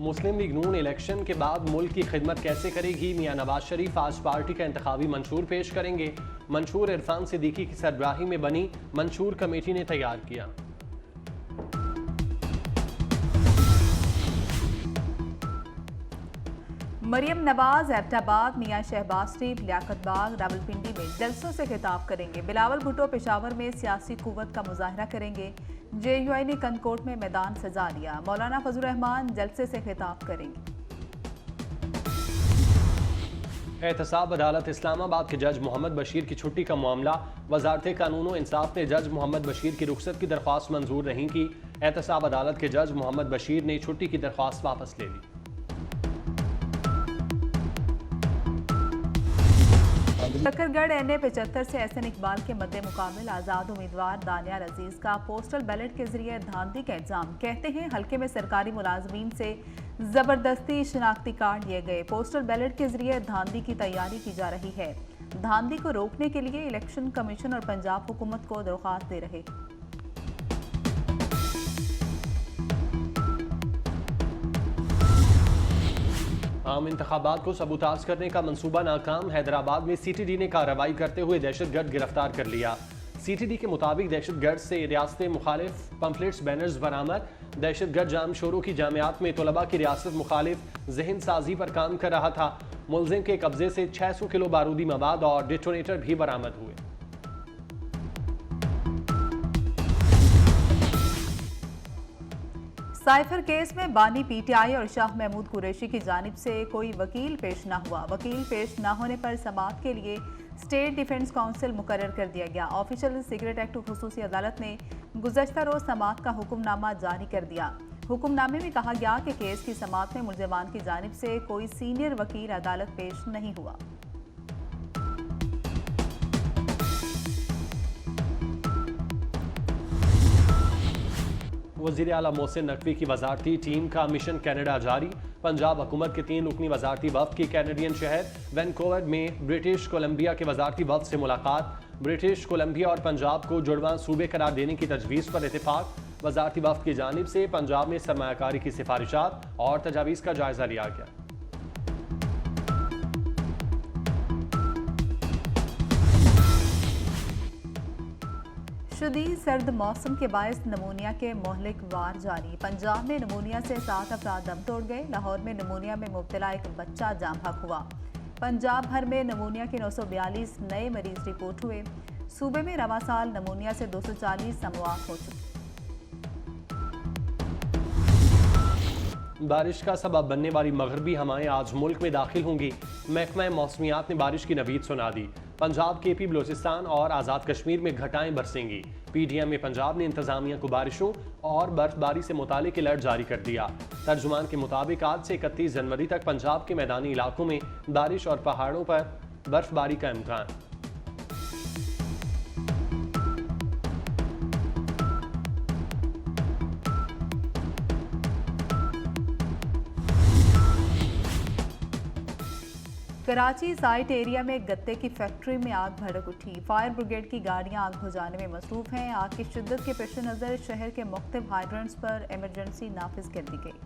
मुस्लिम league नून election के बाद मुल्क की खिदमत कैसे करेगी, मियां नवाज शरीफ आज पार्टी का इंतखाबी मंशूर पेश करेंगे। मंशूर इरफान सिद्दीकी की सरबराही में बनी मंशूर कमेटी ने तैयार किया। मरियम नवाज एबटाबाद, मियां शहबाज शरीफ लियाकत बाग, रावलपिंडी में जलसों से खिताब करेंगे। बिलावल भुट्टो पेशावर में सियासी कुव्वत का मुजाहरा करेंगे। JUI ने कनकोट में मैदान सजा लिया। मौलाना फजल रहमान जलसे से खिताब करेंगे। एहतसाब अदालत इस्लामाबाद के जज मोहम्मद बशीर की छुट्टी का मामला, वजारत कानून व इंसाफ ने जज मोहम्मद बशीर की रुखसत की दरख्वास्त मंजूर नहीं की। एहतसाब अदालत के जज मोहम्मद बशीर ने छुट्टी की दरख्वास्त वापस ले ली। शकरगढ़ NA 75 से SN इकबाल के मद्दे मुकाबल आज़ाद उम्मीदवार दानियार अजीज का पोस्टल बैलेट के जरिए धांधली का इल्जाम। कहते हैं हल्के में सरकारी मुलाजमीन से जबरदस्ती शनाख्ती कार्ड लिए गए। पोस्टल बैलेट के जरिए धांधली की तैयारी की जा रही है। धांधली को रोकने के लिए इलेक्शन कमीशन और पंजाब हुकूमत को दरख्वास्त दे रहे। आम इंतखाबात को सबूताज करने का मंसूबा नाकाम। हैदराबाद में CTD ने कार्रवाई करते हुए दहशतगर्द गिरफ्तार कर लिया। CTD के मुताबिक दहशतगर्द से रियासत मुखालिफ पम्फलेट्स बैनर्स बरामद। दहशतगर्द जाम शोरों की जामियात में तलबा की रियासत मुखालिफ जहन साजी पर काम कर रहा था। मुलजिम के कब्जे से 600 किलो बारूदी मवाद और डिटोनेटर भी बरामद हुए। साइफर केस में बानी PTI और शाह महमूद कुरैशी की जानिब से कोई वकील पेश न हुआ। वकील पेश न होने पर समाअत के लिए स्टेट डिफेंस काउंसिल मुकर्रर कर दिया गया। ऑफिशियल सीक्रेट एक्ट खुसूसी अदालत ने गुज़श्ता रोज समाअत का हुक्मनामा जारी कर दिया। हुक्मनामे में कहा गया कि केस की समाअत में मुल्ज़िमान की जानिब से कोई सीनियर वकील अदालत पेश नहीं हुआ। वज़ीर आला मोहसिन नकवी की वजारती टीम का मिशन कनाडा जारी। पंजाब हुकूमत के 3 रुकनी वजारती वफ़द की कैनेडियन शहर वैनकूवर में ब्रिटिश कोलंबिया के वजारती वफ़द से मुलाकात। ब्रिटिश कोलंबिया और पंजाब को जुड़वां सूबे करार देने की तजवीज़ पर इत्तेफाक। वजारती वफ़द की जानिब से पंजाब में सरमायाकारी की सिफारिशात और तजावीज़ का जायजा लिया गया। शदीद सर्द मौसम के बायस नमूनिया के मोहलिक वार जारी। पंजाब में नमूनिया से 7 अफराद दम तोड़ गए। लाहौर में नमूनिया में मुब्तला एक बच्चा जाम हक हुआ। पंजाब भर में नमूनिया के 942 नए मरीज रिपोर्ट हुए। सूबे में रवां साल नमूनिया से 240 अमवात हो चुकी। बारिश का सबब बनने वाली मगरबी हवाएं आज मुल्क में दाखिल होंगी। महकमा मौसमियात ने बारिश की नवीद सुना दी। पंजाब, KP, बलोचिस्तान और आज़ाद कश्मीर में घटाएं बरसेंगी। PTM में पंजाब ने इंतजामिया को बारिशों और बर्फबारी से मुतालिक अलर्ट जारी कर दिया। तर्जुमान के मुताबिक आज से 31 जनवरी तक पंजाब के मैदानी इलाकों में बारिश और पहाड़ों पर बर्फबारी का इम्कान। कराची साइट एरिया में गत्ते की फैक्ट्री में आग भड़क उठी। फायर ब्रिगेड की गाड़ियां आग बुझाने में मसरूफ हैं। आग की शिद्दत के पेश नज़र शहर के मुख्तलिफ हाइड्रेंट्स पर इमरजेंसी नाफिज कर दी गई।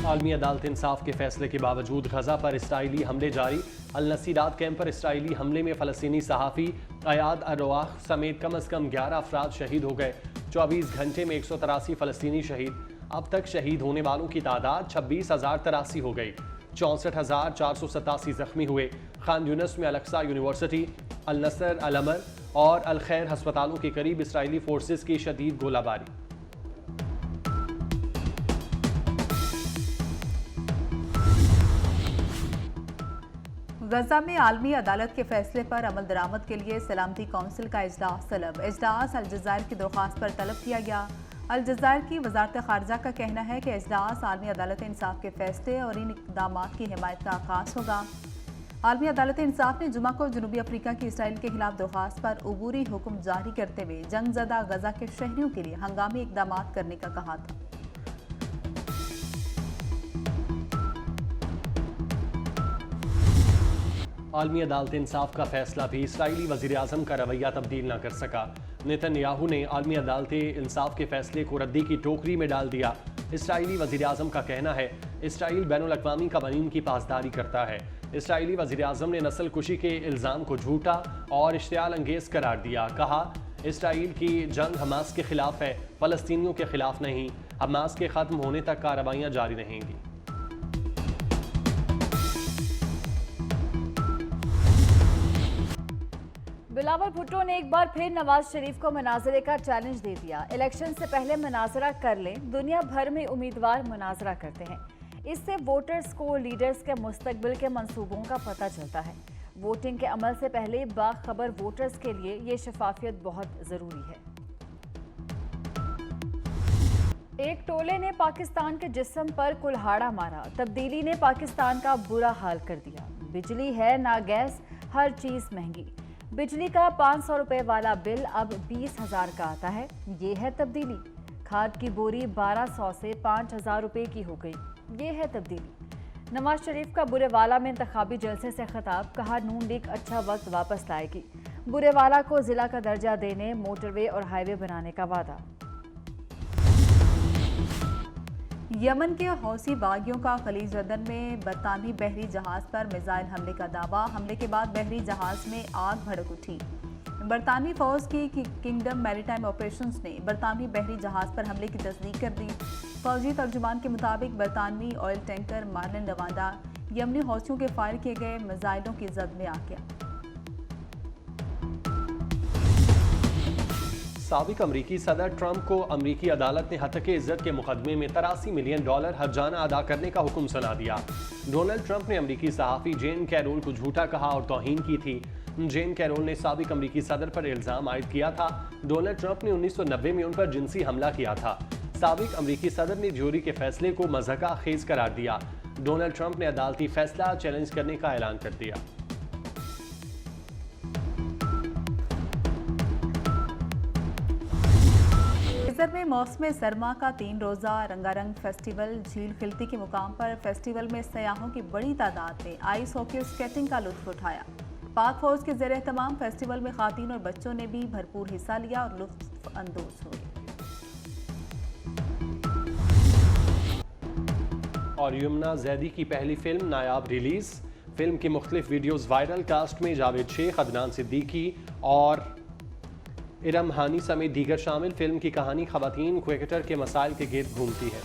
आलमी अदालत इंसाफ के फैसले के बावजूद गजा पर इसराइली हमले जारी। अल नसीरात कैंप पर इसराइली हमले में फ़लस्तीनी सहाफ़ी अयाद अरवाह समेत कम अज़ कम 11 अफराद शहीद हो गए। 24 घंटे में 183 फ़लस्तीनी शहीद। अब तक शहीद होने वालों की तादाद 26,083 हो गई। 64,487 जख्मी हुए। खान यूनिस में अल-अक्सा यूनिवर्सिटी, अल नसर, अल अमर और अल खैर अस्पतालों के करीब इसराइली फोर्सेस की शदीद गोलाबारी। गजा में आलमी अदालत के फैसले पर अमल दरामद के लिए सलामती काउंसिल का इजलास तलब। इजलास अलजज़ायर की दरख्वास्त पर तलब किया गया। अलजज़ायर की वजारत खारजा का कहना है कि इजलास आलमी अदालत इंसाफ के फैसले और इन इक़दामात की हिमायत का आगाज़ होगा। आलमी अदालत इंसाफ ने जुमा को जनूबी अफ्रीका की इसराइल के खिलाफ दरख्वास्त पर अबूरी हुक्म जारी करते हुए जंगज़दा गजा के शहरियों के लिए हंगामी इक़दामात करने का कहा था। आलमी अदालत इंसाफ का फैसला भी इसराइली वज़ीर आज़म का रवैया तब्दील न कर सका। नेतन्याहू ने आलमी अदालत इंसाफ के फैसले को रद्दी की टोकरी में डाल दिया। इसराइली वज़ीर-ए-आज़म का कहना है इसराइल बैनुल-अक़वामी कवानीन की पासदारी करता है। इसराइली वज़ीर-ए-आज़म ने नस्ल कुशी के इल्ज़ाम को झूठा और इश्तियाल अंगेज़ करार दिया। कहा इसराइल की जंग हमास के खिलाफ है, फ़लस्तीनियों के खिलाफ नहीं। हमास के ख़त्म होने तक कार्रवाइयाँ जारी रहेंगी। बिलावल भुट्टो ने एक बार फिर नवाज शरीफ को मुनाजरे का चैलेंज दे दिया। इलेक्शन से पहले मुनाजरा कर लें, दुनिया भर में उम्मीदवार मुनाजरा करते हैं। इससे वोटर्स को लीडर्स के मुस्तकबिल के मंसूबों का पता चलता है। वोटिंग के अमल से पहले बाखबर वोटर्स के लिए ये शफाफियत बहुत ज़रूरी है। एक टोले ने पाकिस्तान के जिस्म पर कुल्हाड़ा मारा। तब्दीली ने पाकिस्तान का बुरा हाल कर दिया। बिजली है ना गैस, हर चीज़ महंगी। बिजली का 500 रुपए वाला बिल अब 20,000 का आता है। ये है तब्दीली। खाद की बोरी 1200 से 5,000 रुपए की हो गई। ये है तब्दीली। नवाज शरीफ का बुरेवाला में इंतखाबी जलसे से खिताब। कहा नून लीग अच्छा वक्त वापस लाएगी। बुरेवाला को जिला का दर्जा देने, मोटरवे और हाईवे बनाने का वादा। यमन के हौसी बागियों का खलीज अदन में बरतानवी बहरी जहाज पर मिसाइल हमले का दावा। हमले के बाद बहरी जहाज में आग भड़क उठी। बरतानवी फौज की किंगडम मैरीटाइम ऑपरेशंस ने बरतानवी बहरी जहाज पर हमले की तस्दीक कर दी। फौजी तर्जुमान के मुताबिक बरतानवी ऑयल टैंकर मार्लिन रवांडा यमनी हौसियों के फायर किए गए मिसाइलों की जद में आ गया। साबिक अमरीकी सदर ट्रंप को अमरीकी अदालत ने हत्या इज्जत के मुकदमे में $83 मिलियन हर्जाना अदा करने का हुक्म सुना दिया। डोनाल्ड ट्रंप ने अमरीकी सहाफ़ी जेन कैरोल को झूठा कहा और तौहीन की थी। जेन कैरोल ने साबिक अमरीकी सदर पर इल्ज़ाम आयद किया था। डोनाल्ड ट्रंप ने 1990 में उन पर जिनसी हमला किया था। साबिक अमरीकी सदर ने ज्यूरी के फैसले को मज़हका खेज़ करार दिया। डोनाल्ड ट्रंप ने अदालती फैसला चैलेंज करने का ऐलान कर दिया। फ्रेज़र में मौसम सरमा का 3 रोज़ा रंगारंग फेस्टिवल। झील खिलती के मुकाम पर फेस्टिवल में सयाहों की बड़ी तादाद ने आइस हॉकी और स्केटिंग का लुत्फ उठाया। पाक फौज के ज़ेर एहतमाम फेस्टिवल में खातीन और बच्चों ने भी भरपूर हिस्सा लिया और लुत्फ अंदोज हुए। और यमुना जैदी की पहली फिल्म नायाब रिलीज। फिल्म की मुख्तलिफ वीडियोस वायरल। कास्ट में जावेद शेख, अदनान सिद्दीकी और इरम हानी समेत दीगर शामिल। फिल्म की कहानी ख़वातीन क्रिकेटर के मसाइल के गिर्द घूमती है।